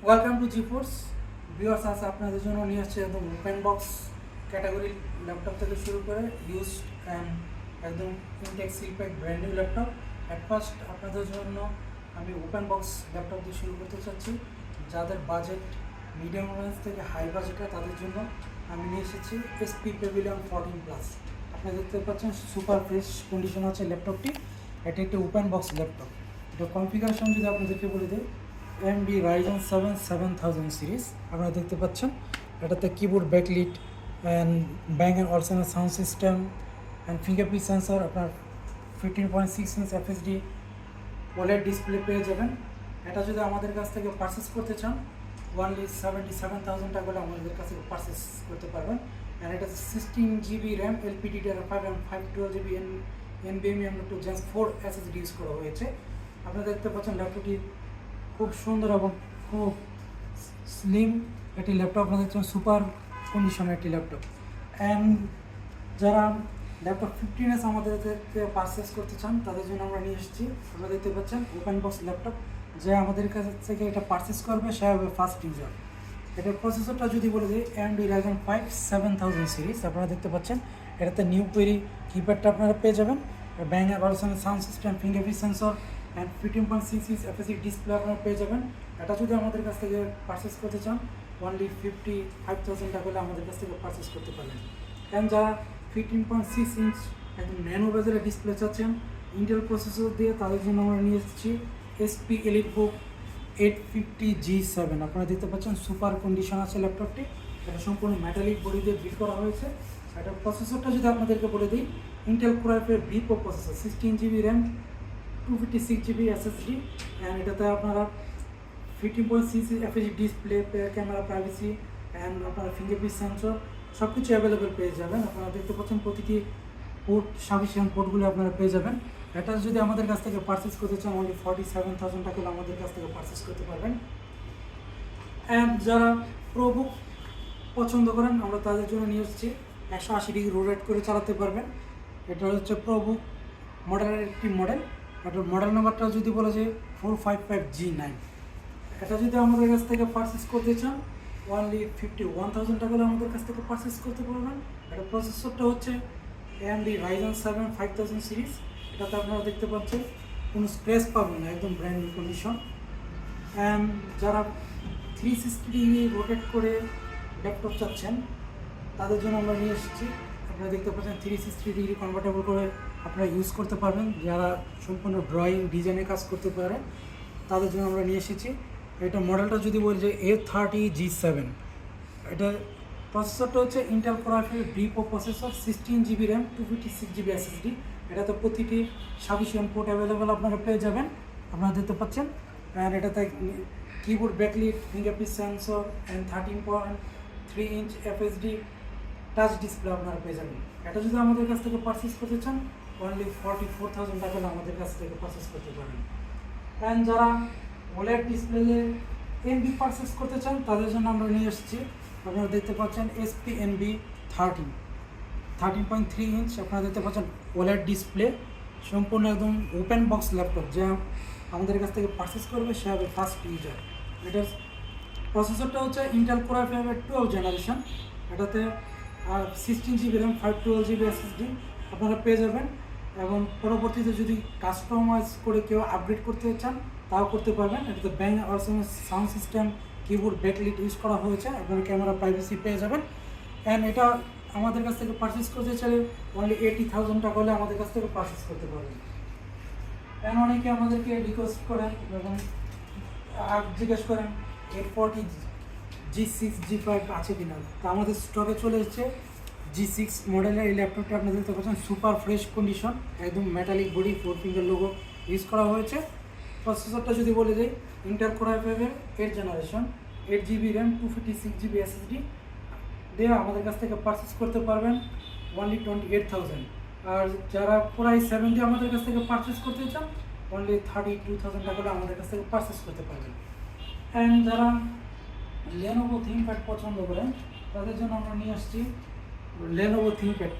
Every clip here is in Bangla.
Welcome to GeForce viewers. আছে আপনাদের জন্য নিয়ে আসছে একদম ওপেন বক্স ক্যাটাগরি ল্যাপটপ থেকে শুরু করে ইউজড অ্যান্ড একদম intact seal pack brand new laptop. At first আপনাদের জন্য আমি ওপেন বক্স ল্যাপটপ দিয়ে শুরু করতে চাচ্ছি। যাদের বাজেট মিডিয়াম রেঞ্জ থেকে হাই বাজেটে তাদের জন্য আমি নিয়ে এসেছি এসপি প্যাভিলিয়ন 14+। আপনারা দেখতে পাচ্ছেন সুপার ফ্রেশ কন্ডিশন আছে ল্যাপটপটি। এটি একটি ওপেন বক্স ল্যাপটপ। এটা কনফিগারেশন যদি আপনাদেরকে বলে দিই, AMD Ryzen 7 7000 সিরিজ আপনারা দেখতে পাচ্ছেন। এটাতে keyboard backlit and bang and Olufsen sound system and fingerprint sensor, আপনার 15.6 ইঞ্চ FHD OLED ডিসপ্লে পেয়ে যাবেন। এটা যদি আমাদের কাছ থেকে পারচেস করতে চান ওনলি 77,000 টাকা হলে আমাদের কাছ থেকে পারচেস করতে পারবেন। অ্যান্ড এটা 16GB র্যাম LPDDR5 এবং 512GB NVMe M.2 Gen 4 SSD use করা হয়েছে। আপনারা দেখতে পাচ্ছেন ল্যাপটপটি খুব সুন্দর এবং খুব স্লিম একটি ল্যাপটপ। আপনাদের জন্য সুপার কন্ডিশনের একটি ল্যাপটপ। অ্যান্ড যারা ল্যাপটপ 15S আমাদের থেকে পারচেস করতে চান তাদের জন্য আমরা নিয়ে এসেছি। আপনারা দেখতে পাচ্ছেন ওপেন বক্স ল্যাপটপ। যে আমাদের কাছ থেকে এটা পারচেস করবে সে হবে ফার্স্ট ইউজার। এটার প্রসেসরটা যদি বলে দিই, AMD Ryzen 5 7000 সিরিজ আপনারা দেখতে পাচ্ছেন। এটাতে নিউ কোয়েরি কিপ্যাডটা আপনারা পেয়ে যাবেন, Bang and Olufsen sound system, fingerprint sensor and 15.6 inch FHD display আপনারা পেয়ে যাবেন। এটা যদি আমাদের কাছ থেকে পারচেস করতে চান অনলি 55,000 টাকা হলে আমাদের কাছ থেকে পারচেস করতে পারবেন। কারণ যারা 15.6 ইঞ্চ একদম ন্যানো বেজের ডিসপ্লে চাচ্ছেন ইন্টেল প্রসেসর দিয়ে, তাদের জন্য আমরা নিয়ে এসেছি SP EliteBook 850G7। আপনারা দেখতে পাচ্ছেন সুপার কন্ডিশন আছে ল্যাপটপটি। এটা সম্পূর্ণ মেটালিক বডি দিয়ে বিল্ড করা হয়েছে। এটার প্রসেসরটা যদি আপনাদেরকে বলে দিই, Intel Core i5 V-Pro processor, 16GB RAM 256GB SSD and এটাতে আপনারা 15.6 FHD display, camera, privacy and আপনারা ফিঙ্গারপ্রিন্ট সেন্সর সব কিছু অ্যাভেলেবেল পেয়ে যাবেন। আপনারা দেখতে পাচ্ছেন প্রতিটি পোর্ট সাফিসিয়েন্ট পোর্টগুলো আপনারা পেয়ে যাবেন। এটা যদি আমাদের কাছ থেকে পারচেস করতে চান অনলি 47,000 টাকা আমাদের কাছ থেকে পারচেস করতে পারবেন। অ্যান্ড যারা প্রোবুক পছন্দ করেন আমরা তাদের জন্য নিয়ে এসেছি 180 ডিগ্রি রোটেট করে চালাতে পারবেন। এটা হচ্ছে প্রোবুক মডেলের একটি মডেল। এটার মডেল নাম্বারটা যদি বলা যায় 455G9। এটা যদি আমাদের কাছ থেকে পারচেস করতে চান অনলি 51,000 টাকা হলে আমাদের কাছ থেকে পারচেস করতে পারবেন। এটা প্রসেসরটা হচ্ছে AMD Ryzen 7 5000 সিরিজ। এটাতে আপনারা দেখতে পাচ্ছেন কোনো স্ক্র্যাচ পাবেন না, একদম ব্র্যান্ড নিউ কন্ডিশন। অ্যান্ড যারা 360 ডিগ্রি রোটেট করে ল্যাপটপ চাচ্ছেন তাদের জন্য আমরা নিয়ে এসেছি। আপনারা দেখতে পাচ্ছেন 360 ডিগ্রি কনভার্টেবল করে আপনারা ইউজ করতে পারবেন। যারা সম্পূর্ণ ড্রয়িং ডিজাইনে কাজ করতে পারে তাদের জন্য আমরা নিয়ে এসেছি। এটা মডেলটা যদি বলি যে A30G7। এটা প্রসেসরটা হচ্ছে Intel Core i5 V-Pro processor, 16GB RAM 256GB SSD। এটাতে প্রতিটি সাফিসিয়েন্ট পোর্ট অ্যাভেলেবেল আপনারা পেয়ে যাবেন। আপনারা দেখতে পাচ্ছেন। অ্যান্ড এটাতে keyboard backlit, fingerprint sensor and 13.3 inch FHD touch display আপনারা পেয়ে যাবেন। এটা যদি আমাদের কাছ থেকে পারচেস করতে চান অনলি 44,000 টাকা আমাদের কাছ থেকে পারচেস করতে পারেন। অ্যান্ড যারা OLED ডিসপ্লে NB পারচেস করতে চান তাদের জন্য আমরা নিয়ে এসেছি। আপনারা দেখতে পাচ্ছেন SP NB 13.3 ইঞ্চ আপনারা দেখতে পাচ্ছেন OLED ডিসপ্লে, সম্পূর্ণ একদম ওপেন বক্স ল্যাপটপ। যে আমাদের কাছ থেকে পারচেস করবে সে হবে ফার্স্ট ইউজার। এটার প্রসেসরটা হচ্ছে ইন্টেল Core i5 12 জেনারেশন। এটাতে 16GB র্যাম 512GB SSD আপনারা পেয়ে যাবেন। এবং পরবর্তীতে যদি কাস্টমাইজ করে কেউ আপগ্রেড করতে চান তাও করতে পারবেন। এটাতে Bang Olufsen sound system, keyboard backlit use করা হয়েছে। আপনারা ক্যামেরা প্রাইভেসি পেয়ে যাবেন। অ্যান্ড এটা আমাদের কাছ থেকে পারচেস করতে চাইলে অনলি 80,000 টাকা হলে আমাদের কাছ থেকে পারচেস করতে পারবেন। অ্যান্ড অনেকে আমাদেরকে রিকোয়েস্ট করেন এবং জিজ্ঞেস করেন 840 G6 G5 আছে কিনা। তা আমাদের স্টকে চলে এসেছে G6 মডেলের এই ল্যাপটপটা। আপনারা দেখতে পাচ্ছেন সুপার ফ্রেশ কন্ডিশন, একদম metallic body, 4 finger logo use করা হয়েছে। প্রসেসরটা যদি বলে দিই, Intel Core i5 8 generation, 8GB RAM 256GB SSD দিয়ে আমাদের কাছ থেকে পারচেস করতে পারবেন অনলি 28,000। আর যারা Core i7 দিয়ে আমাদের কাছ থেকে পারচেস করতে চান অনলি 32,000 টাকা আমাদের কাছ থেকে পারচেস করতে পারবেন। অ্যান্ড যারা Lenovo ThinkPad পছন্দ করেন তাদের জন্য আমরা নিয়ে আসছি Lenovo ThinkPad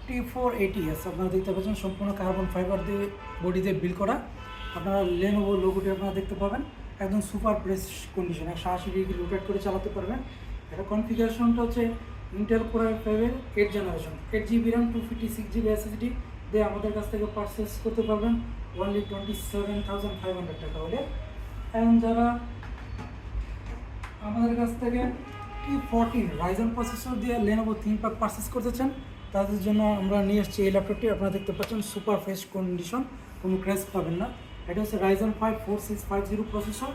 T480S। আপনারা দেখতে পাচ্ছেন সম্পূর্ণ কার্বন ফাইবার দিয়ে বডি দিয়ে বিল্ড করা। আপনারা Lenovo লোগোটি আপনারা দেখতে পাবেন। একদম super press condition, 180 degree rotate করে চালাতে পারবেন। এটা কনফিগারেশনটা হচ্ছে ইন্টেল কোর i5-এর 8 generation, 8 GB RAM, 256 GB SSD দিয়ে আমাদের কাছ থেকে পারচেস করতে পারবেন অনলি 27,500 টাকা হলে। অ্যান্ড যারা আমাদের কাছ থেকে T14 রাইজন প্রসেসর দিয়ে Lenovo ThinkPad পারচেস করতে চান, তাদের জন্য আমরা নিয়ে এসেছি এই ল্যাপটপটি। আপনারা দেখতে পাচ্ছেন সুপার ফ্রেশ কন্ডিশন, কোনো ক্র্যাশ পাবেন না। এটা হচ্ছে রাইজন 5 4650 প্রসেসর।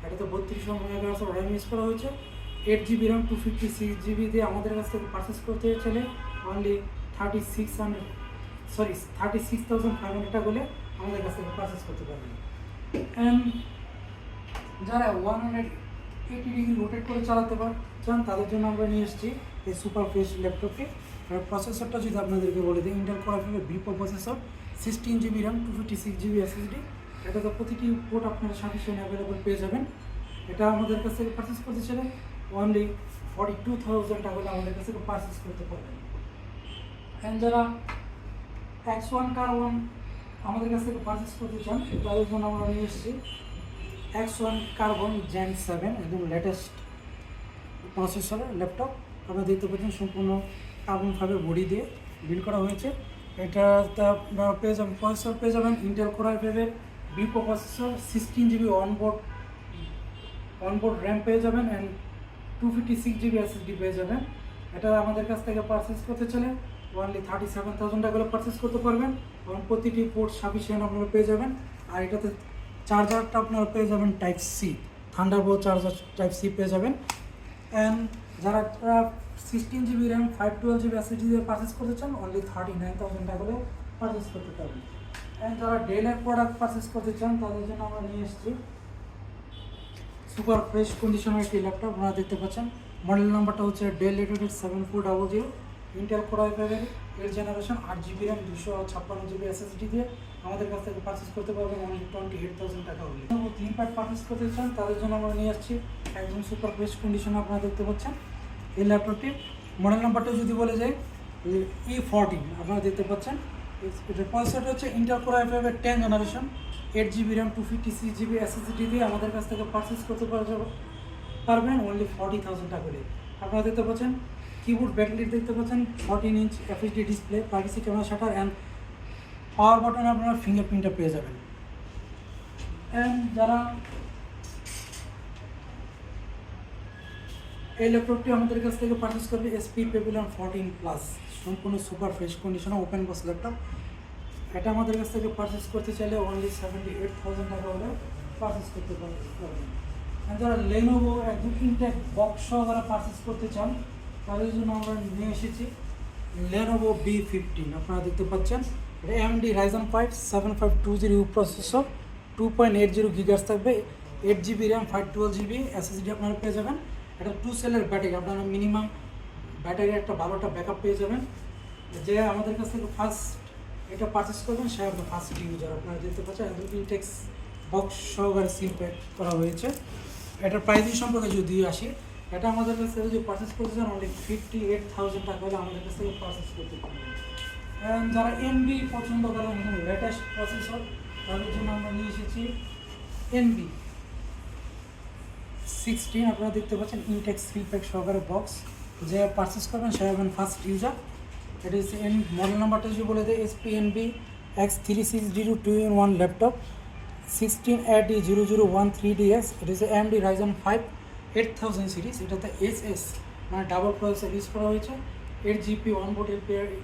এটাতে 32 MHz RAM ইউজ করা হয়েছে। 8 GB র্যাম, 256 GB দিয়ে আমাদের কাছ থেকে পারচেস করতে চাইলে অনলি 36,500 টাকা হলে আমাদের কাছ থেকে পারচেস করতে পারবেন। অ্যান্ড যারা 180 ডিগ্রি রোটেট করে চালাতে চান, তাদের জন্য আমরা নিয়ে এসেছি এই সুপার ফ্রেশ ল্যাপটপটি। আর প্রসেসরটা যদি আপনাদেরকে বলে দিই, Intel core i5 V4 processor, 16 GB RAM, 256 GB SSD। এটাতে প্রতিটি পোর্ট আপনারা সাফিসিয়েন্ট অ্যাভেলেবল পেয়ে যাবেন। এটা আমাদের কাছ থেকে পারচেস করতে চাইলে অনলি 42,000 টাকা হলে আমাদের কাছ থেকে পারচেস করতে পারবেন। অ্যান্ড যারা X1 Carbon আমাদের কাছ থেকে পারচেস করতে চান, তাদের জন্য আমরা নিয়ে এসেছি X1 Carbon Gen 7, একদম লেটেস্ট প্রসেসরের ল্যাপটপ। আপনারা দেখতে পাচ্ছেন সম্পূর্ণ কার্বন ফাইবার বডি দিয়ে বিল্ড করা হয়েছে। এটাতে আপনারা পেয়ে যাবেন প্রসেসর পেয়ে যাবেন ইন্টেল কোর i5-এর V4 processor, 16 GB onboard RAM পেয়ে যাবেন অ্যান্ড 256 GB SSD পেয়ে যাবেন। এটা আমাদের কাছ থেকে পারচেস করতে চাইলে অনলি 37,000 টাকা করে পারচেস করতে পারবেন এবং প্রতিটি পোর্ট সাফিসিয়েন্ট আপনারা পেয়ে যাবেন। আর এটাতে চার্জারটা আপনারা পেয়ে যাবেন type C, Thunderbolt charger type C পেয়ে যাবেন। অ্যান্ড যারা 16 GB র্যাম, 512 GB SSD দিয়ে পারচেস করতে চান, অনলি 39,000 টাকা করে পারচেস করতে পারবেন। অ্যান্ড যারা ডেলের প্রোডাক্ট পারচেস করতে চান, তাদের জন্য আমরা নিয়ে এসেছি সুপার ফ্রেশ কন্ডিশনের একটি ল্যাপটপ। আপনারা দেখতে পাচ্ছেন মডেল নাম্বারটা হচ্ছে ডেল লেটেড 7400, ইন্টেল কোর i5-এর 8 generation, 8 GB RAM, 256 GB SSD দিয়ে আমাদের কাছ থেকে পারচেস করতে পারবেন অনলি 28,000 টাকা হলে। ThinkPad পারচেস করতে চান, তাদের জন্য আমরা নিয়ে আসছি একদম সুপার ফ্রেশ কন্ডিশনে। আপনারা দেখতে পাচ্ছেন এই ল্যাপটপটির মডেল নাম্বারটা যদি বলে যাই E14, আপনারা দেখতে পাচ্ছেন এটার প্রসেসরটা হচ্ছে ইন্টেল কোর i5-এর 10 generation, 8 GB RAM, 256 GB SSD দিয়ে আমাদের কাছ থেকে পারচেস করতে পারবেন অনলি 40,000 টাকা করে। আপনারা দেখতে পাচ্ছেন কিবোর্ড ব্যাকলাইট দেখতে পাচ্ছেন, 14-inch FHD display, privacy camera shutter and power বাটনে আপনারা ফিঙ্গারপ্রিন্টটা পেয়ে যাবেন। অ্যান্ড যারা এই ল্যাপটপটি আমাদের কাছ থেকে পারচেস করবে SP Pavilion 14+, সম্পূর্ণ সুপার ফ্রেশ কন্ডিশনে ওপেন বক্স ল্যাপটপ। এটা আমাদের কাছ থেকে পারচেস করতে চাইলে অনলি 78,000 টাকা হলে পারচেস করতে পারবেন। যারা Lenovo একদম ইনটেক বক্স সহকারে পারচেস করতে চান, তাদের জন্য আমরা নিয়ে এসেছি Lenovo B15। আপনারা দেখতে পাচ্ছেন এটা AMD Ryzen 5 7520 প্রসেসর, 2.80 GHz থাকবে, 8 GB র্যাম, 512 GB SSD আপনারা পেয়ে যাবেন। এটা 2 সেলের ব্যাটারি, আপনারা মিনিমাম ব্যাটারি একটা ভালোটা ব্যাকআপ পেয়ে যাবেন। যে আমাদের কাছ থেকে ফার্স্ট এটা পারচেস করবেন সে আপনার ফার্স্ট ইউজার। আপনারা দেখতে পাচ্ছেন একদম ইনটেক্স বক্স সহকারে সিল প্যাক করা হয়েছে। এটার প্রাইসিং সম্পর্কে যদি আসি, এটা আমাদের কাছ থেকে যদি পারচেস করতে চান অনলি 58,000 টাকা হলে আমাদের কাছ থেকে পারচেস করতে পারবেন। যারা NB পছন্দ করেন, লেটেস্ট প্রসেসর, তাদের জন্য আমরা নিয়ে এসেছি NB 16। আপনারা দেখতে পাচ্ছেন ইনটেক্স সিল প্যাক সহকারে বক্স, যে পারচেস করবেন সে হবেন ফার্স্ট ইউজার। এটা হচ্ছে মডেল নাম্বারটা যদি বলে দেয় SP NB X3602 2-in-1 laptop, 16800013DS। এটা হচ্ছে AMD Ryzen 5 8000 সিরিজ। এটাতে SS মানে ডাবল প্রসেসর ইউজ করা হয়েছে, 8 GB onboard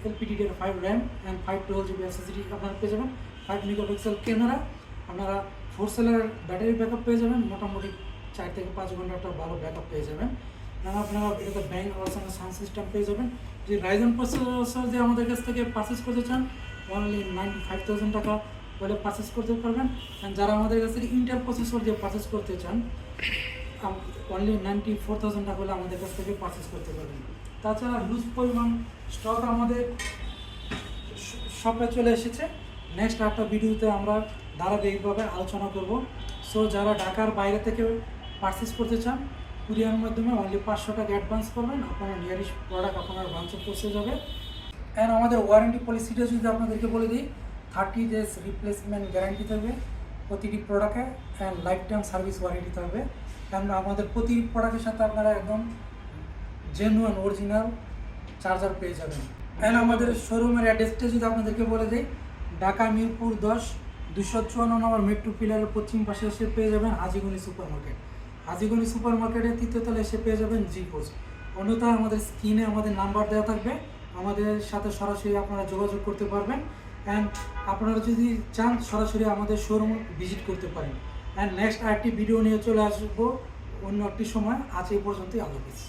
LPDDR5 RAM and 512 GB SSD আপনারা পেয়ে যাবেন। 5 মেগাপিক্সেল ক্যামেরা, আপনারা 4 সেলের ব্যাটারি ব্যাকআপ পেয়ে যাবেন, মোটামুটি 4 থেকে 5 ঘন্টা একটা ভালো ব্যাকআপ পেয়ে যাবেন। আপনারা এটাতে ব্যাঙ্ক অপশন সাউন্ড সিস্টেম পেয়ে যাবেন। যে রাইজন প্রসেসর দিয়ে আমাদের কাছ থেকে পারচেস করতে চান, অনলি 95,000 টাকা বলে পারচেস করতে পারবেন। যারা আমাদের কাছ থেকে ইন্টেল প্রসেসর দিয়ে পারচেস করতে চান, অনলি 94,000 টাকা হলে আমাদের কাছ থেকে পারচেস করতে পারবেন। তাছাড়া লুজ পরিমাণ স্টক আমাদের শপে চলে এসেছে। নেক্সট একটা ভিডিওতে আমরা ধারাবাহিকভাবে আলোচনা করব। সো যারা ঢাকার বাইরে থেকে পারচেস করতে চান, কুরিয়ার মাধ্যমে অনলি 500 টাকা অ্যাডভান্স করবেন, আপনার নিয়ারেস্ট প্রোডাক্ট আপনার ব্রাঞ্চে পৌঁছে যাবে। অ্যান্ড আমাদের ওয়ারেন্টি পলিসিটা যদি আপনাদেরকে বলে দিই, 30 days রিপ্লেসমেন্ট গ্যারান্টি থাকবে। প্রতিটি প্রোডাক্টে লাইফ টাইম সার্ভিস ওয়ারেন্টি থাকবে, কারণ আমাদের প্রতি প্রোডাক্টের সাথে আপনারা একদম জেনুইন অরিজিনাল চার্জার পেয়ে যাবেন। অ্যান্ড আমাদের শোরুমের অ্যাড্রেসটা যদি আপনাদেরকে বলে দিই, ঢাকা মিরপুর 10 254 নম্বর মেট্রো পিলারের পশ্চিম পাশে এসে পেয়ে যাবেন Hajiganj super market. Hajiganj super মার্কেটের তৃতীয় তলায় এসে পেয়ে যাবেন জি পোস্ট। অন্যথায় আমাদের স্ক্রিনে আমাদের নাম্বার দেওয়া থাকবে, আমাদের সাথে সরাসরি আপনারা যোগাযোগ করতে পারবেন। অ্যান্ড আপনারা যদি চান সরাসরি আমাদের শোরুম ভিজিট করতে পারেন। অ্যান্ড নেক্সট আরেকটি ভিডিও নিয়ে চলে আসবো অন্য একটি সময়। আজ এই পর্যন্তই, আল্লাহ হাফেজ।